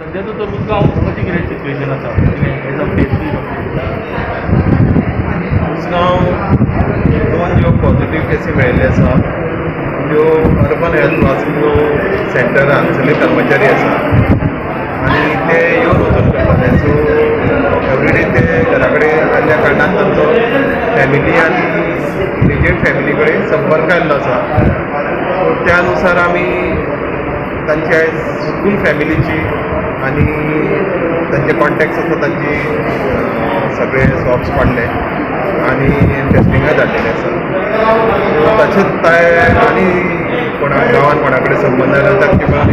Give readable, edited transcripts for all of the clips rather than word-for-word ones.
सध्याचं तर उसगाव कशी कितें सिच्युएशन आसा एज अ फेस उसगांव दोन ज्यो पॉझिटिव्ह केसी मेळिल्ले आसा त्यो अर्बन हेल्थ वाचून सेंटर हांगसरले कर्मचारी आसा आनी ते येवन वचून करताले सो एवरीडे ते घरा कडेन आयिल्ल्या कारणान तांचो फॅमिली आनी इमिडिएट फॅमिली कडेन संपर्क आयिल्लो आसा सो त्या अनुसार आमी तांची आयज फूल फॅमिलीची आनी तांचे कॉन्टॅक्ट्स आसा तांची सगळे स्वॉप्स काडले आनी टेस्टिंगां धाडलेले आसा ताचेच आनी गांवांत कोणा कडेन संबंद आयला तांचे मेळून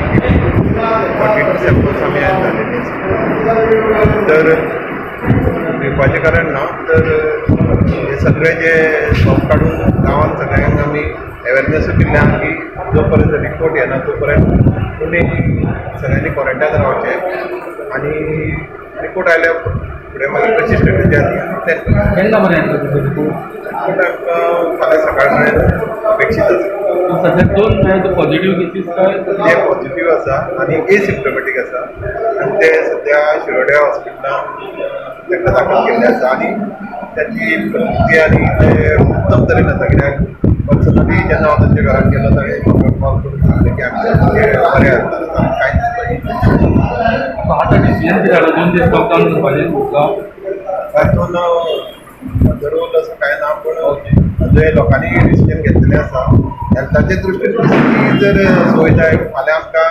42 सॅम्पल्स आमी आयज धाडलेले आसा तर भिवपाचें कारण ना तर हे सगळे जे स्वॉप काडून गांवांत सगळ्यांक आमी अवेरनेसूय दिल्ले आहा की जो पर्यंत रिपोर्ट येना तो पर्यंत तुमी सगळ्यांनी क्वॉरंटायन रावचें आनी रिपोर्ट आयल्या फुडें मागीर कशी स्ट्रेटजी आसा तें केन्ना पर्यंत रिपोर्ट आमकां फाल्यां सकाळ मेरेन अपेक्षीत आसा सध्या दोन पॉझिटिव्ह केसीस काय ते पॉझिटिव्ह आसा आनी एसिम्प्टोमॅटीक आसा आनी ते सद्या शिरोड्या हॉस्पिटलांत तांकां दाखल केल्ले आसा आनी ताची प्रकृती आनी ते उत्तम तरेन आसा कित्याक पर्सनली जेन्ना हांव तांच्या घरांत गेलो ताणें म्हाका कॉल करून सांगलें की आमी बरें आसता कांयच आतां डिसिजन कितें जालो 2 दीस लॉकडावन करपाचें तातूंत म्हजो रोल असो कांय ना पूण जे लोकांनी डिसिजन घेतलेलें आसा हेल्थाचे दृश्टीन की जर सोय जाय फाल्यां आमकां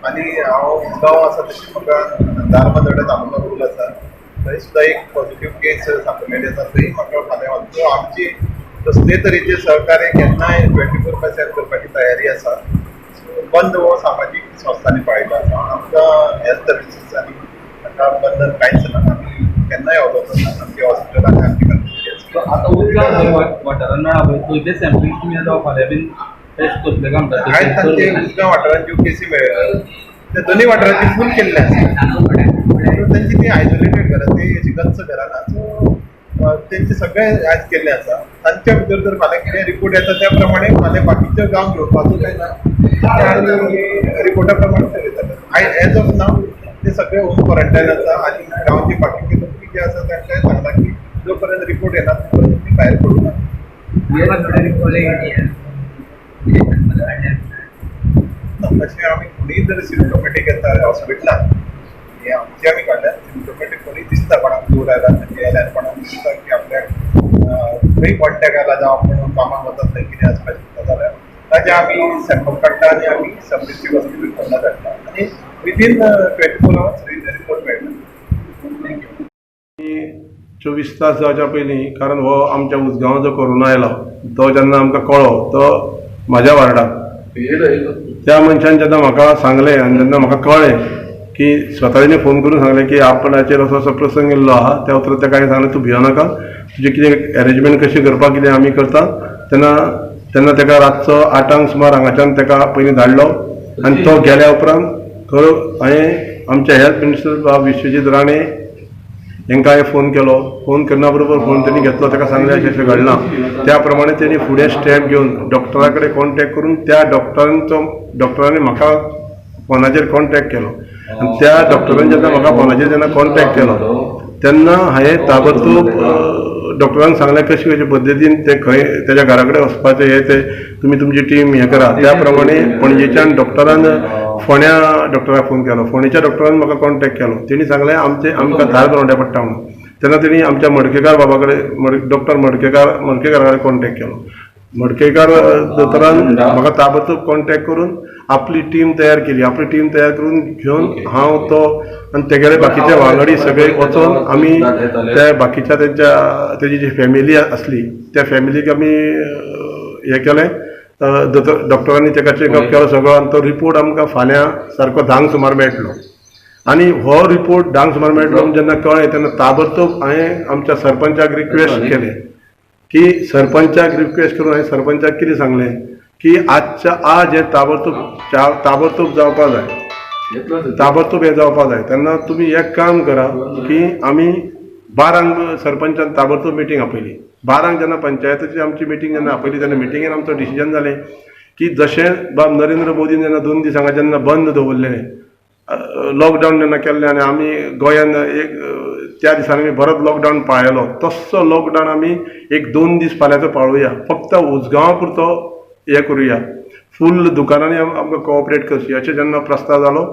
आनी हांव उसगांव आसा तशी म्हाका दारबांदोड्या तालुका रूल आसा थंय सुद्दां एक पॉझिटिव्ह केस सांपडलेली आसा थंय म्हाका फाल्यां वचून आमची कसले तरेचे सहकार्य केन्नाय 24/7 करपाची तयारी आसा बंद हो सामाजीक संस्थांनी पाळिल्लो आसा आमकां हेल्थ सर्विसीस आनी ताका बंधन कांयच ना आमी केन्नाय वचप ना आमच्या हॉस्पिटलांत आमची कर्मचारी आसा आता उसगांव वाठारान मेळ्ळा पळय थंय ते सॅम्पलिंग तुमी आतां फाल्यां बीन टेस्ट करतले काय म्हणटा आयज तांचे उसगांव वाठारांत ज्यो केसी मेळ्ळ्यो ते दोनूय वाठारांची फूल केल्ले आसा तांची ती आयसोलेटेड घरां ती अशी गच्च घरां ना सो तेंचे सगळे आयज केल्ले आसा तांच्या भितर जर फाल्यां कितें रिपोर्ट येता त्या प्रमाणे फाल्यां बाकीचे गांव घेवपाचो काय ना रिपोर्टा प्रमाणे ते जाता एज ऑफ नाव ते सगळे होम क्वॉरंटायन आसा आनी गांवचे बाकीचे लोक जे आसा तांकांय सांगला की जो पर्यंत रिपोर्ट येना तो पर्यंत तुमी भायर पडूं नाका तशें आमी कोणीय जर सिम्टोमॅटीक येता हॉस्पिटलांत हे आमचे आमी काडल्यात सिम्टोमॅटीक कोणी दिसता कोणाक दूर आयला म्हणजे आयल्यार कोणाक दिसता की आपल्याक खंय कॉन्टॅक्ट आयला जावं आपूण कामाक वता थंय कितें आसपाक शकता जाल्यार ताजे आमी सॅम्पल काडटा आनी आमी सब डिस्ट्रिक्ट हॉस्पिटल फोंडा धाडटा आनी विदीन 24 hours रिपोर्ट मेळटा. 24 तास जावच्या पयलीं कारण हो आमच्या उसगांव जो कोरोना आयलो तो जेन्ना आमकां कळ्ळो तो म्हाज्या वार्डाक त्या मनशान जेन्ना म्हाका सांगलें आनी जेन्ना म्हाका कळ्ळें की स्वताच्यानी फोन करून सांगलें की आपणाचेर असो प्रसंग येयल्लो आहा त्या उतर ताका हांवें सांगलें तूं भियो नाका तुजें कितें अरेंजमेंट कशी करपाक कितें आमी करता तेन्ना ताका रातचो 8 सुमार हांगाच्यान ताका पयलीं धाडलो आनी तो गेल्या उपरांत खरो हांवें आमच्या हेल्थ मिनिस्टर बाब विश्वजीत राणे हांकां हांवें फोन करना बरोबर फोन तेणी घेतलो ताका सांगलें अशें घडलां त्या प्रमाणे तेणी फुडें स्टेप घेवन डॉक्टरा कडेन कॉन्टॅक्ट करून त्या डॉक्टरांनी म्हाका फोनाचेर कॉन्टॅक्ट केलो आनी त्या डॉक्टरान जेन्ना म्हाका फोनाचेर जेन्ना कॉन्टॅक्ट केलो तेन्ना हांवें ताबडतोब डॉक्टरांक सांगलें कशे पद्दतीन ते खंय तेज्या घरा कडेन वचपाचें हें ते तुमी तुमची टीम हें करा त्या प्रमाणे पणजेच्यान डॉक्टरान फोण्या डॉक्टराक फोन केलो फोणेच्या डॉक्टरान म्हाका कॉन्टॅक्ट केलो तेणी सांगलें आमकां धार दवरचें पडटा म्हणून तेन्ना तेणी आमच्या मडकेकार बाबा कडेन डॉक्टर मडकेकारा कडेन कॉन्टॅक्ट केलो मडकेकार दोतोरान म्हाका ताबडतोब कॉन्टॅक्ट करून आपली टीम तयार केली आपली टीम तयार करून घेवन हांव तो आनी तेगेले बाकीचे वांगडी सगळे वचोन आमी त्या बाकीच्या तेजी जी फॅमिली आसली त्या फॅमिलीक आमी हें केलें डॉक्टरांनी तेका चॅकअप केलो सगळो आनी तो रिपोर्ट आमकां फाल्यां सारको 10 सुमार मेळटलो आनी हो रिपोर्ट 10 सुमार मेळटलो जेन्ना कळ्ळें तेन्ना ताबडतोब हांवें आमच्या सरपंचाक रिक्वेस्ट केलें की सरपंचाक रिक्वेस्ट करून हांवें सरपंचाक कितें सांगलें की आजच्या आज हें ताबडतोब जावपा जाय ताबडतोब हें जावपा जाय तेन्ना तुमी एक काम करा की आमी 12 सरपंचान ताबडतोब मिटींग आपयली 12 जेन्ना पंचायतीची आमची मिटींग जेन्ना आपयली तेन्ना मिटींगेन आमचो डिसिजन जालें की जशें बाब नरेंद्र मोदीन जेन्ना 2 दीस हांगा जेन्ना बंद दवरलेलें लॉकडावन जेन्ना केल्लें आनी आमी गोंयान एक त्या दिसांनी आमी बरोच लॉकडावन पाळयलो, तसो लॉकडावन आमी 1-2 दीस फाल्यांचो पाळुया, फक्त उसगांवा पुरतो हे करुया, फूल दुकानांनी आमकां कोऑपरेट करची अशें जेन्ना प्रस्ताव जालो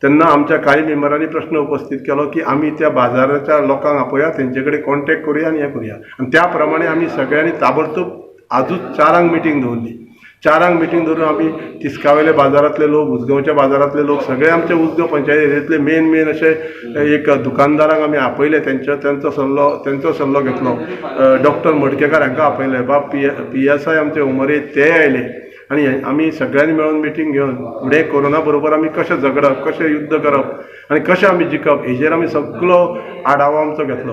तेन्ना आमच्या काही मेंबरांनी प्रश्न उपस्थित केलो की आमी त्या बाजाराच्या लोकांक आपया, तेंचे कडेन कॉन्टॅक्ट करुया आनी हें करुया, आनी त्या प्रमाणे आमी सगळ्यांनी ताबडतोब आजूच 4 मिटींग दवरली. 4 मिटींग धरून आमी तिस्कावेले बाजारांतले लोक, उसगांवच्या बाजारांतले लोक सगळे आमचे उसगांव पंचायत एरियेंतले मेन अशे एक दुकानदारांक आमी आपयले, त्यांचो सल्लो घेतलो. डॉक्टर मडकेकार हांकां आपयले, बाब PSI आमचे उमरे ते आयले आनी आमी सगळ्यांनी मेळून मिटींग घेवन फुडें कोरोना बरोबर आमी कशें झगडप, कशें युद्ध करप आनी कशें आमी जिखप हेजेर आमी सगळो आढावो आमचो घेतलो.